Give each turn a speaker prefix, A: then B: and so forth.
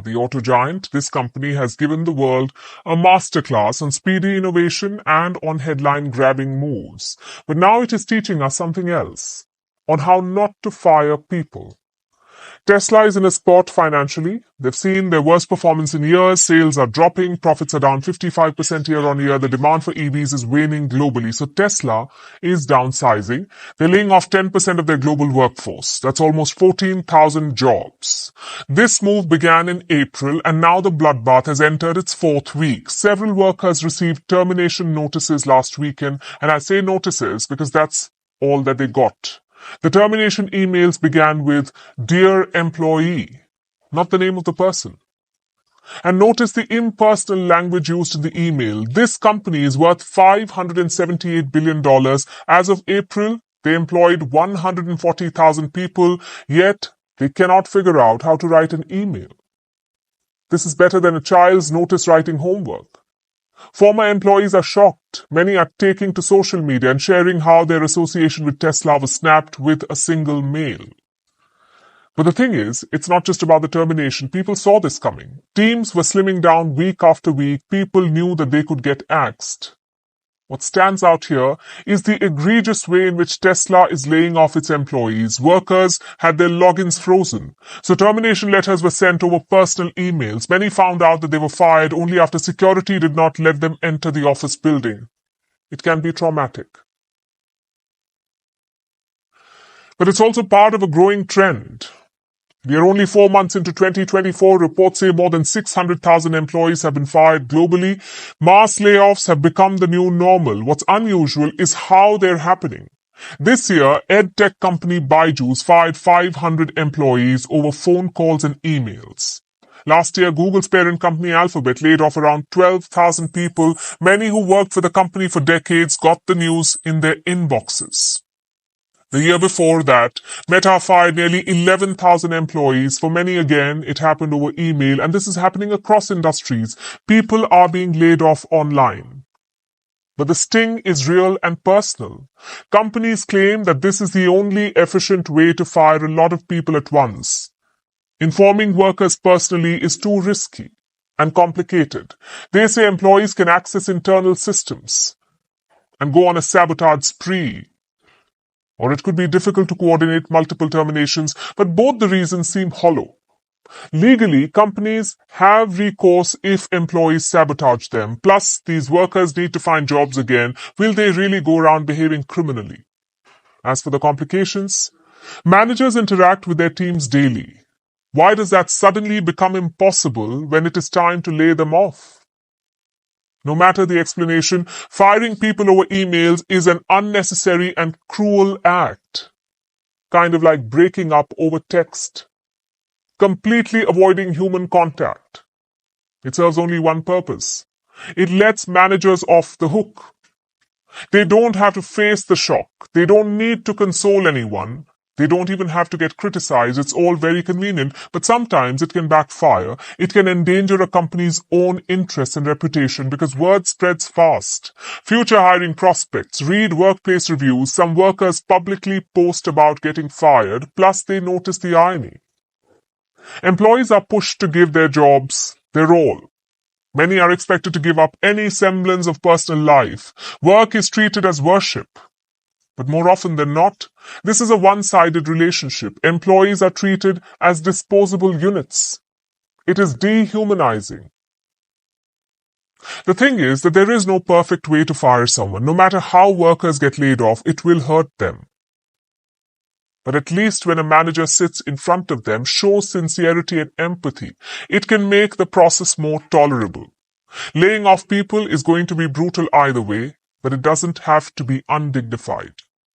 A: the auto giant, this company has given the world a masterclass on speedy innovation and on headline-grabbing moves. But now it is teaching us something else, on how not to fire people. Tesla is in a spot financially. They've seen their worst performance in years. Sales are dropping. Profits are down 55% year on year. The demand for EVs is waning globally. So Tesla is downsizing. They're laying off 10% of their global workforce. That's almost 14,000 jobs. This move began in April, and now the bloodbath has entered its fourth week. Several workers received termination notices last weekend, and I say notices because that's all that they got. The termination emails began with "Dear Employee," not the name of the person. And notice the impersonal language used in the email. This company is worth $578 billion. As of April, they employed 140,000 people, yet they cannot figure out how to write an email. This is better than a child's notice writing homework. Former employees are shocked. Many are taking to social media and sharing how their association with Tesla was snapped with a single mail. But the thing is, it's not just about the termination. People saw this coming. Teams were slimming down week after week. People knew that they could get axed. What stands out here is the egregious way in which Tesla is laying off its employees. Workers had their logins frozen. So termination letters were sent over personal emails. Many found out that they were fired only after security did not let them enter the office building. It can be traumatic. But it's also part of a growing trend. We are only 4 months into 2024. Reports say more than 600,000 employees have been fired globally. Mass layoffs have become the new normal. What's unusual is how they're happening. This year, edtech company Byju's fired 500 employees over phone calls and emails. Last year, Google's parent company Alphabet laid off around 12,000 people. Many who worked for the company for decades got the news in their inboxes. The year before that, Meta fired nearly 11,000 employees. For many again, it happened over email, and this is happening across industries. People are being laid off online. But the sting is real and personal. Companies claim that this is the only efficient way to fire a lot of people at once. Informing workers personally is too risky and complicated. They say employees can access internal systems and go on a sabotage spree. Or it could be difficult to coordinate multiple terminations, but both the reasons seem hollow. Legally, companies have recourse if employees sabotage them. Plus, these workers need to find jobs again. Will they really go around behaving criminally? As for the complications, managers interact with their teams daily. Why does that suddenly become impossible when it is time to lay them off? No matter the explanation, firing people over emails is an unnecessary and cruel act. Kind of like breaking up over text. Completely avoiding human contact. It serves only one purpose. It lets managers off the hook. They don't have to face the shock. They don't need to console anyone. They don't even have to get criticized. It's all very convenient, but sometimes it can backfire. It can endanger a company's own interests and reputation because word spreads fast. Future hiring prospects read workplace reviews. Some workers publicly post about getting fired, plus they notice the irony. Employees are pushed to give their jobs their all. Many are expected to give up any semblance of personal life. Work is treated as worship. But more often than not, this is a one-sided relationship. Employees are treated as disposable units. It is dehumanizing. The thing is that there is no perfect way to fire someone. No matter how workers get laid off, it will hurt them. But at least when a manager sits in front of them, shows sincerity and empathy, it can make the process more tolerable. Laying off people is going to be brutal either way, but it doesn't have to be undignified.